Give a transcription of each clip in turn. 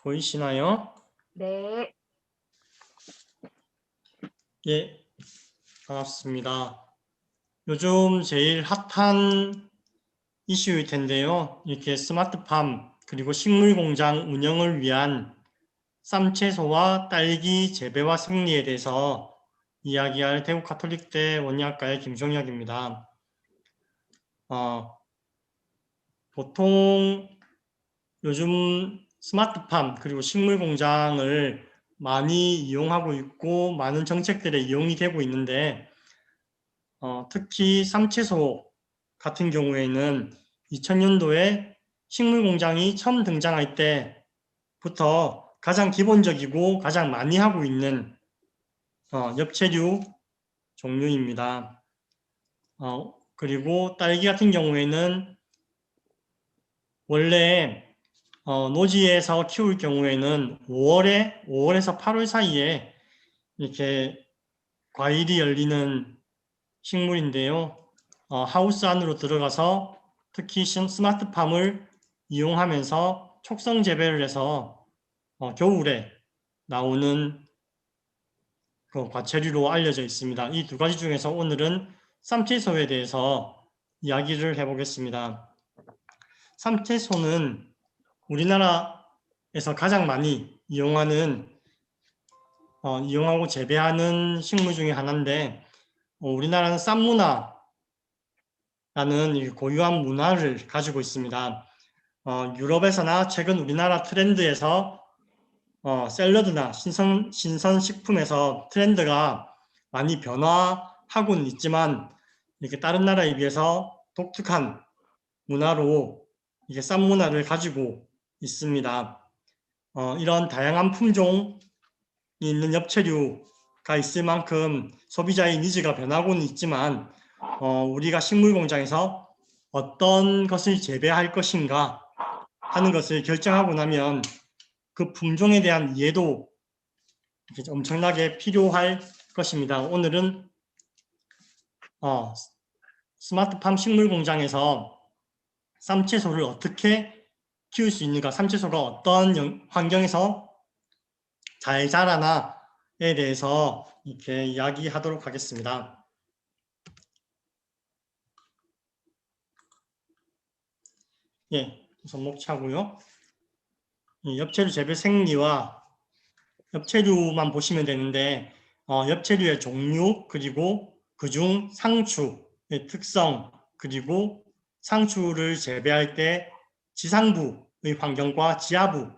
보이시나요? 네. 예, 반갑습니다. 요즘 제일 핫한 이슈일 텐데요. 이렇게 스마트팜 그리고 식물공장 운영을 위한 쌈채소와 딸기 재배와 생리에 대해서 이야기할 대구 가톨릭대 원예학과의 김종혁입니다. 보통 요즘 스마트팜 그리고 식물공장을 많이 이용하고 있고 많은 정책들에 이용이 되고 있는데 특히 쌈채소 같은 경우에는 2000년도에 식물공장이 처음 등장할 때부터 가장 기본적이고 가장 많이 하고 있는 엽채류 종류입니다. 그리고 딸기 같은 경우에는 원래 노지에서 키울 경우에는 5월에서 8월 사이에 이렇게 과일이 열리는 식물인데요. 하우스 안으로 들어가서 특히 스마트팜을 이용하면서 촉성 재배를 해서 겨울에 나오는 그 과채류로 알려져 있습니다. 이 두 가지 중에서 오늘은 쌈채소에 대해서 이야기를 해보겠습니다. 쌈채소는 우리나라에서 가장 많이 이용하고 재배하는 식물 중에 하나인데 우리나라는 쌈문화라는 고유한 문화를 가지고 있습니다. 유럽에서나 최근 우리나라 트렌드에서 샐러드나 신선식품에서 트렌드가 많이 변화하고는 있지만 이렇게 다른 나라에 비해서 독특한 문화로 이게 쌈 문화를 가지고 있습니다. 이런 다양한 품종이 있는 엽채류가 있을 만큼 소비자의 니즈가 변하고는 있지만 우리가 식물공장에서 어떤 것을 재배할 것인가 하는 것을 결정하고 나면 그 품종에 대한 이해도 엄청나게 필요할 것입니다. 오늘은 스마트팜 식물공장에서 쌈채소를 어떻게 키울 수 있는가, 쌈채소가 어떤 환경에서 잘 자라나에 대해서 이렇게 이야기하도록 하겠습니다. 예, 손목 차고요. 엽채류 재배 생리와 엽채류만 보시면 되는데 엽채류의 종류 그리고 그중 상추의 특성 그리고 상추를 재배할 때 지상부의 환경과 지하부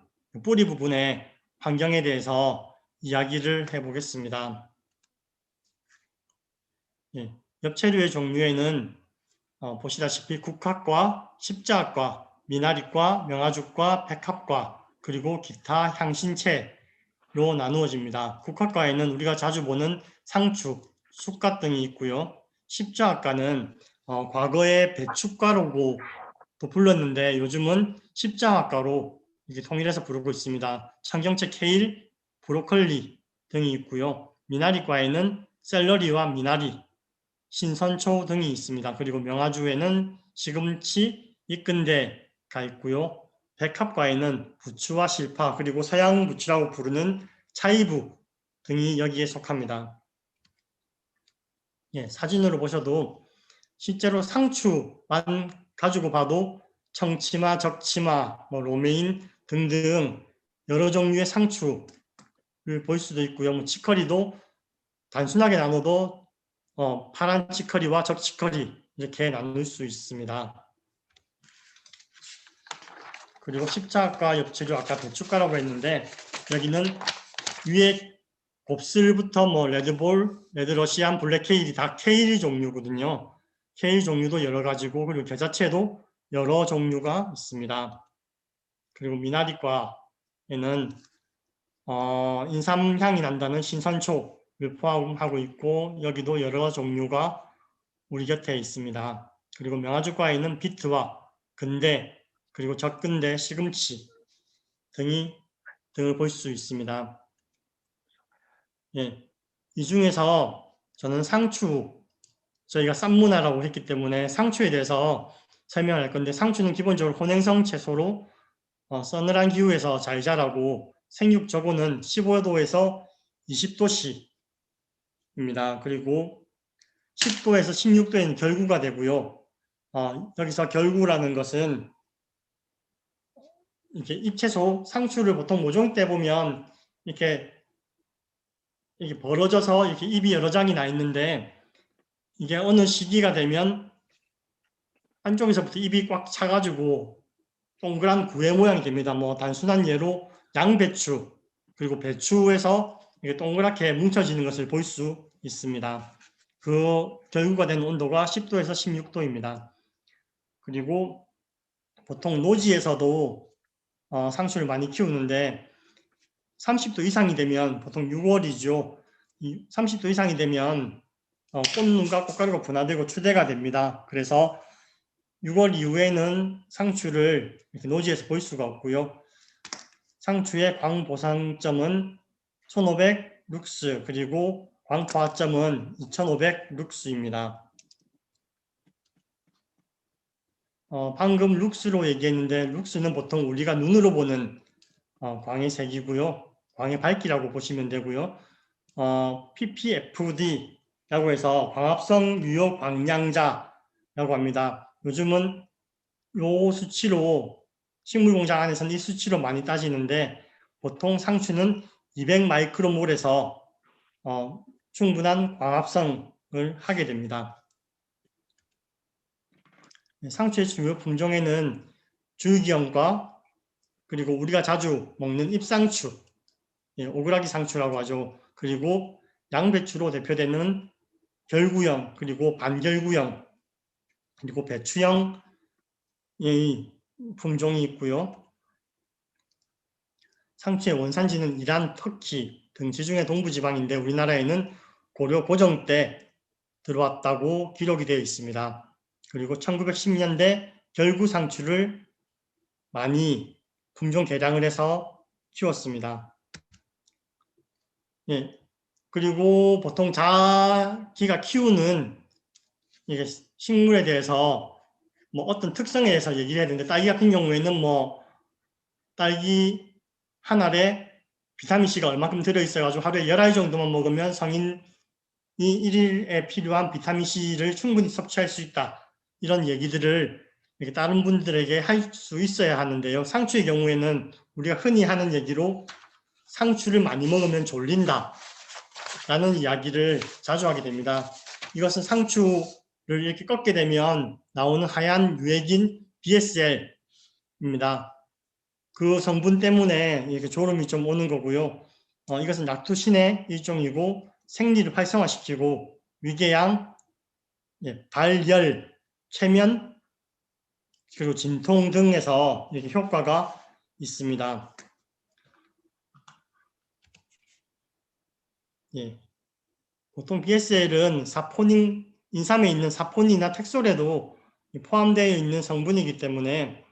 뿌리 부분의 환경에 대해서 이야기를 해보겠습니다. 예, 엽채류의 종류에는 보시다시피 국화과, 십자학과, 미나리과, 명아죽과, 백합과 그리고 기타 향신채로 나누어집니다. 국화과에는 우리가 자주 보는 상추, 쑥갓 등이 있고요. 십자학과는 과거에 배춧가루고 또 불렀는데 요즘은 십자학과로 이게 통일해서 부르고 있습니다. 청경채, 케일, 브로콜리 등이 있고요. 미나리과에는 샐러리와 미나리, 신선초 등이 있습니다. 그리고 명아주에는 시금치, 이끈대가 있고요. 백합과에는 부추와 실파 그리고 서양 부추라고 부르는 차이부 등이 여기에 속합니다. 예, 사진으로 보셔도 실제로 상추만 가지고 봐도 청치마, 적치마, 로메인 등등 여러 종류의 상추를 볼 수도 있고요. 치커리도 단순하게 나눠도 파란 치커리와 적치커리 이렇게 나눌 수 있습니다. 그리고 십자가 엽채류 아까 배춧가라고 했는데 여기는 위에 곱슬부터 레드볼, 레드러시안, 블랙케일이 다 케일 종류거든요. 케일 종류도 여러 가지고 그리고 겨자채도 여러 종류가 있습니다. 그리고 미나리과에는 인삼향이 난다는 신선초를 포함하고 있고 여기도 여러 종류가 우리 곁에 있습니다. 그리고 명아주과에는 비트와 근대 그리고 적근대, 시금치 등을 볼 수 있습니다. 예, 이 중에서 저는 저희가 쌈문화라고 했기 때문에 상추에 대해서 설명할 건데 상추는 기본적으로 혼행성 채소로 서늘한 기후에서 잘 자라고 생육 저고는 15도에서 20도씨입니다. 그리고 10도에서 16도에는 결구가 되고요. 여기서 결구라는 것은 이렇게 잎채소 상추를 보통 모종 때 보면 이렇게 벌어져서 이렇게 잎이 여러 장이 나 있는데 이게 어느 시기가 되면 한쪽에서부터 잎이 꽉 차가지고 동그란 구의 모양이 됩니다. 뭐 단순한 예로 양배추 그리고 배추에서 이게 동그랗게 뭉쳐지는 것을 볼 수 있습니다. 그 결구가 되는 온도가 10도에서 16도입니다. 그리고 보통 노지에서도 상추를 많이 키우는데 30도 이상이 되면 보통 6월이죠. 30도 이상이 되면 꽃눈과 꽃가루가 분화되고 추대가 됩니다. 그래서 6월 이후에는 상추를 이렇게 노지에서 볼 수가 없고요. 상추의 광보상점은 1500 룩스 그리고 광포화점은 2500 룩스입니다. 방금 룩스로 얘기했는데 룩스는 보통 우리가 눈으로 보는 광의 색이고요. 광의 밝기라고 보시면 되고요. PPFD라고 해서 광합성 유효 광량자라고 합니다. 요즘은 이 수치로 식물공장 안에서는 이 수치로 많이 따지는데 보통 상추는 200 마이크로몰에서 충분한 광합성을 하게 됩니다. 상추의 주요 품종에는 줄기형과 그리고 우리가 자주 먹는 잎상추, 오그라기 상추라고 하죠. 그리고 양배추로 대표되는 결구형, 그리고 반결구형, 그리고 배추형의 품종이 있고요. 상추의 원산지는 이란, 터키 등 지중해 동부지방인데 우리나라에는 고려 고종 때 들어왔다고 기록이 되어 있습니다. 그리고 1910년대 결구 상추를 많이 품종 개량을 해서 키웠습니다. 그리고 보통 자기가 키우는 이게 식물에 대해서 뭐 어떤 특성에 대해서 얘기를 해야 되는데 딸기 같은 경우에는 뭐 딸기 한 알에 비타민C가 얼마큼 들어있어가지고 하루에 10알 정도만 먹으면 성인이 1일에 필요한 비타민C를 충분히 섭취할 수 있다. 이런 얘기들을 이렇게 다른 분들에게 할 수 있어야 하는데요. 상추의 경우에는 우리가 흔히 하는 얘기로 상추를 많이 먹으면 졸린다. 라는 이야기를 자주 하게 됩니다. 이것은 상추를 이렇게 꺾게 되면 나오는 하얀 유액인 BSL입니다. 그 성분 때문에 이렇게 졸음이 좀 오는 거고요. 이것은 락토신의 일종이고 생리를 활성화시키고 위궤양, 발열, 최면, 그리고 진통 등에서 이렇게 효과가 있습니다. 보통 BSL은 사포닌, 인삼에 있는 사포닌이나 텍솔에도 포함되어 있는 성분이기 때문에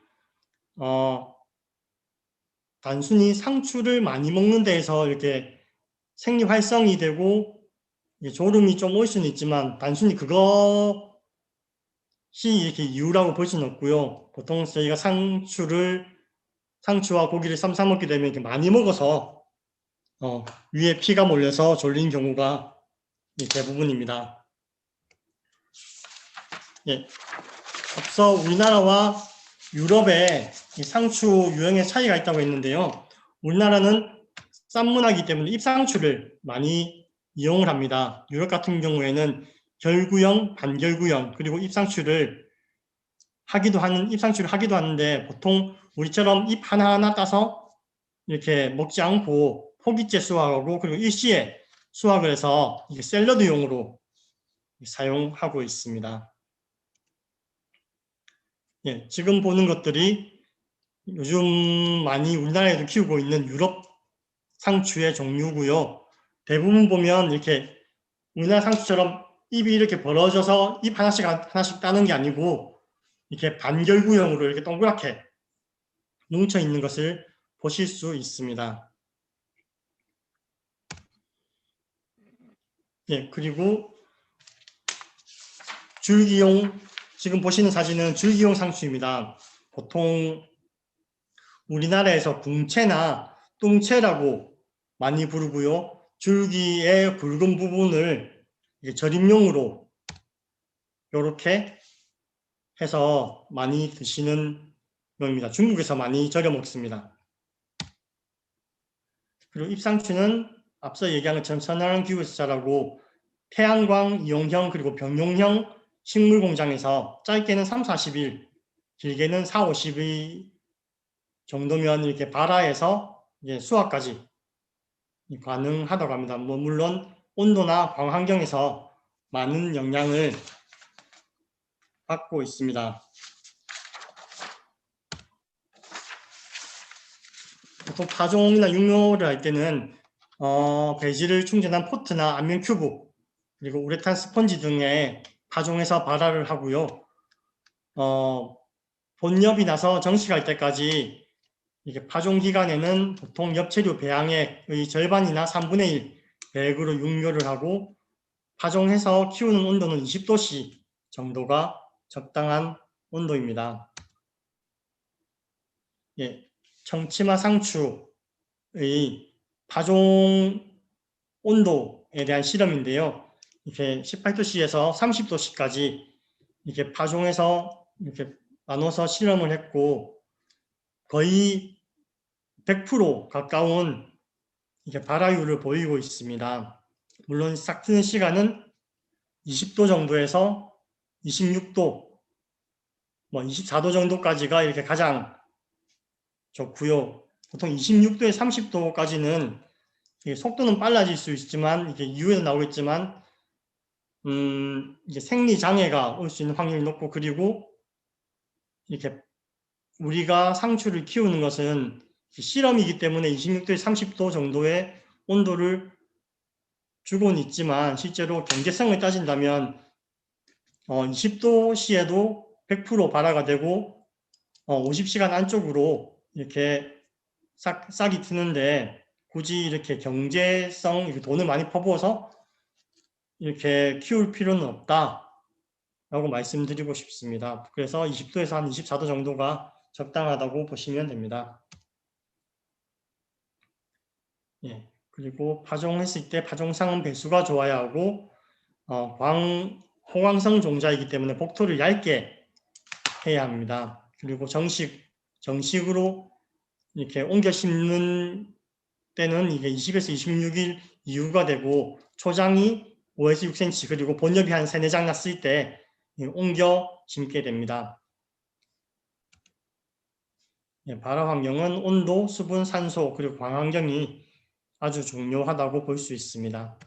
단순히 상추를 많이 먹는 데에서 이렇게 생리 활성이 되고 졸음이 좀 올 수는 있지만 단순히 그것이 이렇게 이유라고 볼 수는 없고요. 보통 저희가 상추와 고기를 쌈싸 먹게 되면 이렇게 많이 먹어서 위에 피가 몰려서 졸린 경우가 대부분입니다. 앞서 우리나라와 유럽의 상추 유형의 차이가 있다고 했는데요. 우리나라는 쌈문화이기 때문에 잎상추를 많이 이용을 합니다. 유럽 같은 경우에는 결구형, 반결구형, 그리고 잎상추를 하기도 하는데 보통 우리처럼 잎 하나하나 따서 이렇게 먹지 않고 포기째 수확하고 그리고 일시에 수확을 해서 샐러드용으로 사용하고 있습니다. 지금 보는 것들이 요즘 많이 우리나라에도 키우고 있는 유럽 상추의 종류고요. 대부분 보면 이렇게 우리나라 상추처럼 잎이 이렇게 벌어져서 잎 하나씩 따는 게 아니고 이렇게 반결구형으로 이렇게 동그랗게 뭉쳐 있는 것을 보실 수 있습니다. 그리고 줄기용, 지금 보시는 사진은 줄기용 상추입니다. 보통 우리나라에서 궁채나 뚱채라고 많이 부르고요. 줄기의 굵은 부분을 절임용으로 이렇게 해서 많이 드시는 겁니다. 중국에서 많이 절여 먹습니다. 그리고 잎상추는 앞서 얘기한 것처럼 서늘한 기후에서 자라고 태양광 이용형 그리고 병용형 식물 공장에서 짧게는 3-40일, 길게는 4-50일 정도면 이렇게 발화해서 수확까지 가능하다고 합니다. 물론 온도나 광환경에서 많은 영향을 받고 있습니다. 보통 파종이나 육묘를 할 때는 배지를 충전한 포트나 안면 큐브 그리고 우레탄 스펀지 등에 파종해서 발화를 하고요. 본엽이 나서 정식할 때까지 이게 파종 기간에는 보통 엽채류 배양액의 절반이나 3분의 1 배액으로 육묘를 하고 파종해서 키우는 온도는 20도씨 정도가 적당한 온도입니다. 예, 청치마 상추의 파종 온도에 대한 실험인데요. 이렇게 18도씨에서 30도씨까지 이렇게 파종해서 이렇게 나눠서 실험을 했고 거의 100% 가까운 이게 발화율을 보이고 있습니다. 물론 싹 트는 시간은 20도 정도에서 26도, 24도 정도까지가 이렇게 가장 좋고요. 보통 26도에 30도까지는 속도는 빨라질 수 있지만 이게 이후에도 나오겠지만 이제 생리 장애가 올 수 있는 확률이 높고 그리고 이렇게 우리가 상추를 키우는 것은 실험이기 때문에 26도에 30도 정도의 온도를 주고는 있지만 실제로 경제성을 따진다면 20도씨에도 100% 발화가 되고 50시간 안쪽으로 이렇게 싹이 트는데 굳이 이렇게 경제성, 돈을 많이 퍼부어서 이렇게 키울 필요는 없다라고 말씀드리고 싶습니다. 그래서 20도에서 한 24도 정도가 적당하다고 보시면 됩니다. 예, 그리고 파종했을 때 파종상은 배수가 좋아야 하고 호광성 종자이기 때문에 복토를 얇게 해야 합니다. 그리고 정식으로 이렇게 옮겨 심는 때는 이게 20에서 26일 이후가 되고 초장이 5에서 6cm 그리고 본엽이 한 3-4장 났을 때 옮겨 심게 됩니다. 예, 발화 환경은 온도, 수분, 산소 그리고 광환경이 아주 중요하다고 볼 수 있습니다.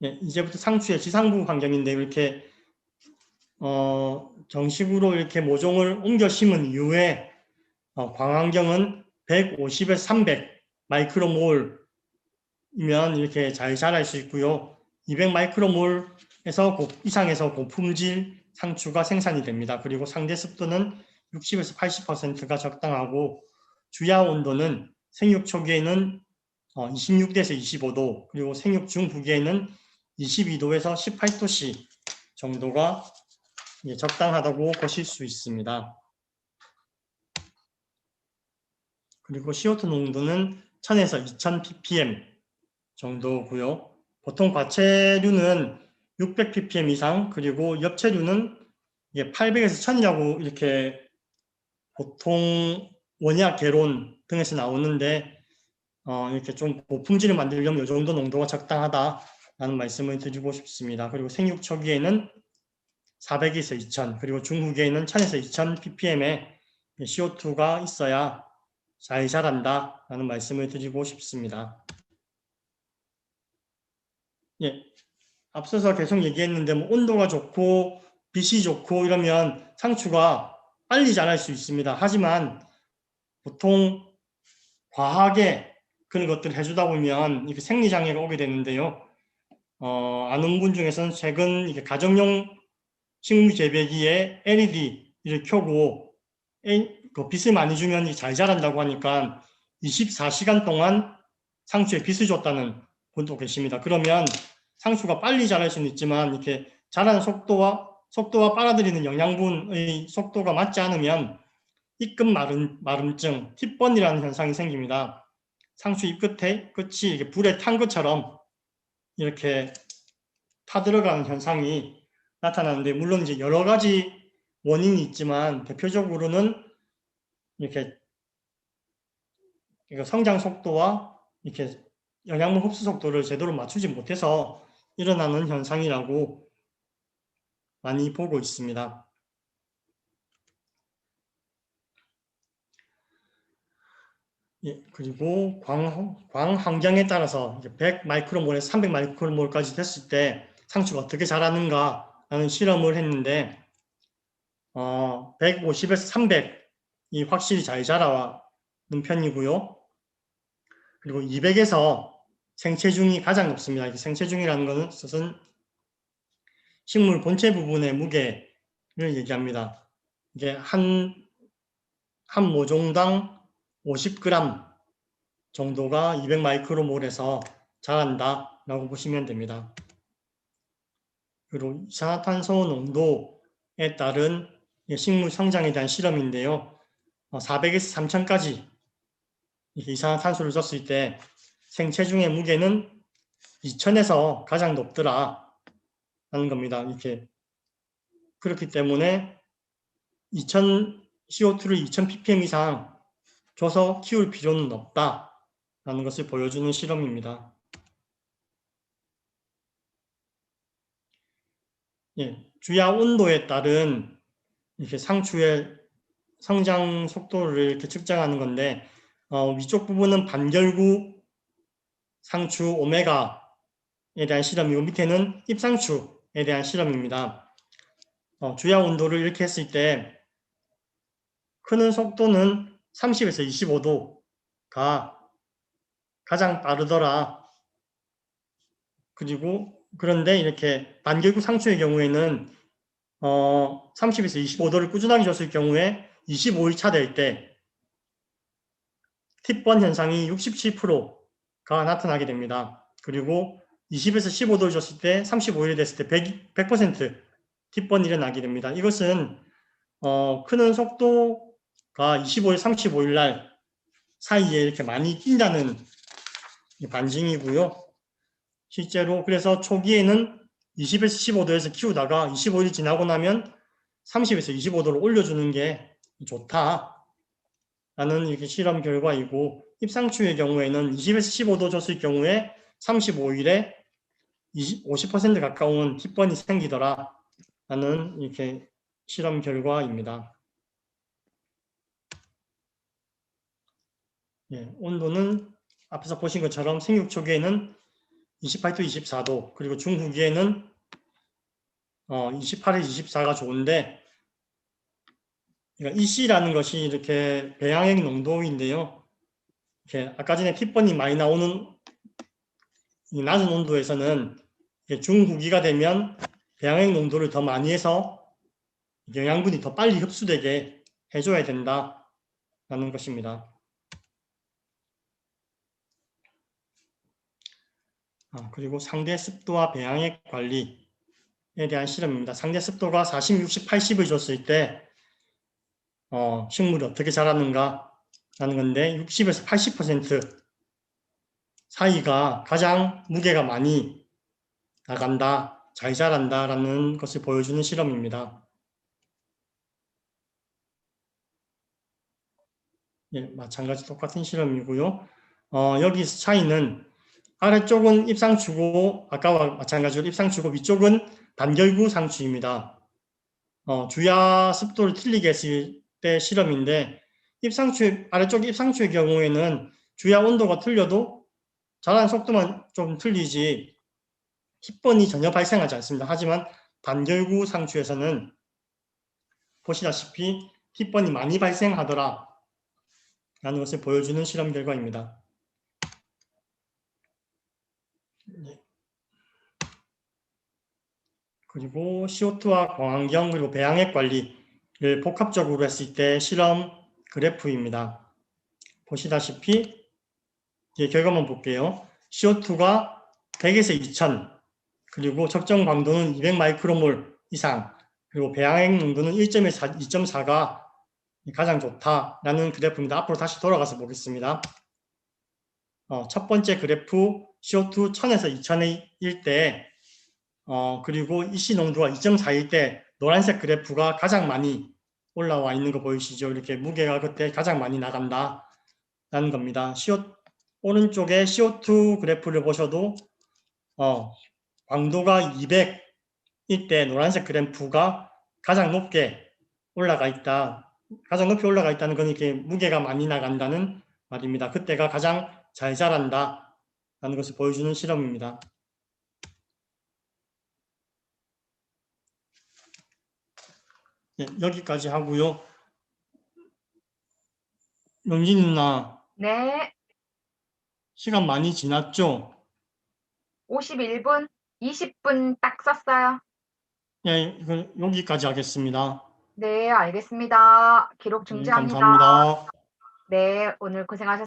예, 이제부터 상추의 지상부 환경인데 이렇게 정식으로 이렇게 모종을 옮겨 심은 이후에 광환경은 150에서 300 마이크로몰이면 이렇게 잘 자랄 수 있고요. 200 마이크로몰에서 이상에서 고품질 상추가 생산이 됩니다. 그리고 상대 습도는 60에서 80%가 적당하고 주야 온도는 생육 초기에는 26도에서 25도 그리고 생육 중후기에는 22도에서 18도씨 정도가 적당하다고 보실 수 있습니다. 그리고 CO2 농도는 1000에서 2000 ppm 정도고요. 보통 과채류는 600 ppm 이상 그리고 엽채류는 800에서 1000이라고 이렇게 보통 원약 개론 등에서 나오는데 이렇게 좀 고품질을 만들려면 이 정도 농도가 적당하다라는 말씀을 드리고 싶습니다. 그리고 생육 초기에는 400에서 2000 그리고 중후기에는 1000에서 2000 ppm의 CO2가 있어야 잘 자란다라는 말씀을 드리고 싶습니다. 예, 앞서서 계속 얘기했는데 온도가 좋고 빛이 좋고 이러면 상추가 빨리 자랄 수 있습니다. 하지만 보통 과하게 그런 것들을 해주다 보면 이렇게 생리장애가 오게 되는데요. 아는 분 중에서는 최근 이게 가정용 식물 재배기에 LED를 켜고 그 빛을 많이 주면 잘 자란다고 하니까 24시간 동안 상추에 빛을 줬다는 분도 계십니다. 그러면 상추가 빨리 자랄 수는 있지만 이렇게 자라는 속도와 빨아들이는 영양분의 속도가 맞지 않으면 입끝 마름증, 팁번이라는 현상이 생깁니다. 상추 잎 끝이 이렇게 불에 탄 것처럼 이렇게 타들어가는 현상이 나타나는데, 물론 이제 여러 가지 원인이 있지만 대표적으로는 이렇게 성장 속도와 이렇게 영양분 흡수 속도를 제대로 맞추지 못해서 일어나는 현상이라고 많이 보고 있습니다. 예, 그리고 광 환경에 따라서 100 마이크로몰에서 300 마이크로몰까지 됐을 때 상추가 어떻게 자라는가라는 실험을 했는데 150에서 300이 확실히 잘 자라는 편이고요. 그리고 200에서 생체중이 가장 높습니다. 생체중이라는 것은 식물 본체 부분의 무게를 얘기합니다. 이게 한 모종당 50g 정도가 200 마이크로몰에서 자란다라고 보시면 됩니다. 그리고 이산화탄소 농도에 따른 식물 성장에 대한 실험인데요. 400에서 3000까지 이산화탄소를 줬을 때 생체중의 무게는 2000에서 가장 높더라 라는 겁니다. 이렇게 그렇기 때문에 CO2를 2000 ppm 이상 줘서 키울 필요는 없다라는 것을 보여주는 실험입니다. 예, 주야 온도에 따른 이렇게 상추의 성장 속도를 이렇게 측정하는 건데, 위쪽 부분은 반결구 상추 오메가에 대한 실험이고, 밑에는 잎상추에 대한 실험입니다. 주야 온도를 이렇게 했을 때 크는 속도는 30에서 25도가 가장 빠르더라. 그런데 이렇게 반결구 상추의 경우에는 30에서 25도를 꾸준하게 줬을 경우에 25일 차 될 때 팁번 현상이 67%가 나타나게 됩니다. 그리고 20에서 15도를 줬을 때 35일이 됐을 때 100% 팁번이 일어나게 됩니다. 이것은 크는 속도가 25일, 35일 날 사이에 이렇게 많이 뛴다는 반증이고요. 실제로 그래서 초기에는 20에서 15도에서 키우다가 25일이 지나고 나면 30에서 25도로 올려주는 게 좋다라는 이렇게 실험 결과이고, 잎상추의 경우에는 20에서 15도 줬을 경우에 35일에 50% 가까운 팁번이 생기더라라는 이렇게 실험 결과입니다. 예, 온도는 앞에서 보신 것처럼 생육 초기에는 28도, 24도, 그리고 중후기에는 28에서 24가 좋은데, 그러니까 EC라는 것이 이렇게 배양액 농도인데요. 이렇게 아까 전에 핏번이 많이 나오는 이 낮은 온도에서는 중후기가 되면 배양액 농도를 더 많이 해서 영양분이 더 빨리 흡수되게 해줘야 된다라는 것입니다. 그리고 상대 습도와 배양액 관리에 대한 실험입니다. 상대 습도가 40, 60, 80을 줬을 때 식물이 어떻게 자라는가 라는 건데, 60에서 80% 사이가 가장 무게가 많이 나간다, 잘 자란다 라는 것을 보여주는 실험입니다. 예, 마찬가지 똑같은 실험이고요. 여기 차이는 아래쪽은 잎상추고, 아까와 마찬가지로 잎상추고, 위쪽은 반결구 상추입니다. 주야 습도를 틀리게 했을 때 실험인데, 아래쪽 잎상추의 경우에는 주야 온도가 틀려도 자라는 속도만 좀 틀리지 팁번이 전혀 발생하지 않습니다. 하지만 반결구 상추에서는 보시다시피 팁번이 많이 발생하더라 라는 것을 보여주는 실험 결과입니다. 그리고 CO2와 광환경 그리고 배양액 관리를 복합적으로 했을 때 실험 그래프입니다. 보시다시피 결과만 볼게요. CO2가 100에서 2000, 그리고 적정 광도는 200 마이크로몰 이상, 그리고 배양액 농도는 1.1에서 2.4가 가장 좋다라는 그래프입니다. 앞으로 다시 돌아가서 보겠습니다. 첫 번째 그래프 CO2 1000에서 2000일 때 그리고 이시 농도가 2.4일 때 노란색 그래프가 가장 많이 올라와 있는 거 보이시죠? 이렇게 무게가 그때 가장 많이 나간다라는 겁니다. 오른쪽에 CO2 그래프를 보셔도 광도가 200일 때 노란색 그래프가 가장 높게 올라가 있다. 가장 높이 올라가 있다는 건 이렇게 무게가 많이 나간다는 말입니다. 그때가 가장 잘 자란다 라는 것을 보여주는 실험입니다. 네, 여기까지 하고요. 명진 누나. 네. 시간 많이 지났죠? 51분, 20분 딱 썼어요. 네, 여기까지 하겠습니다. 네, 알겠습니다. 기록 네, 중지합니다. 감사합니다. 네, 오늘 고생하셨습니다.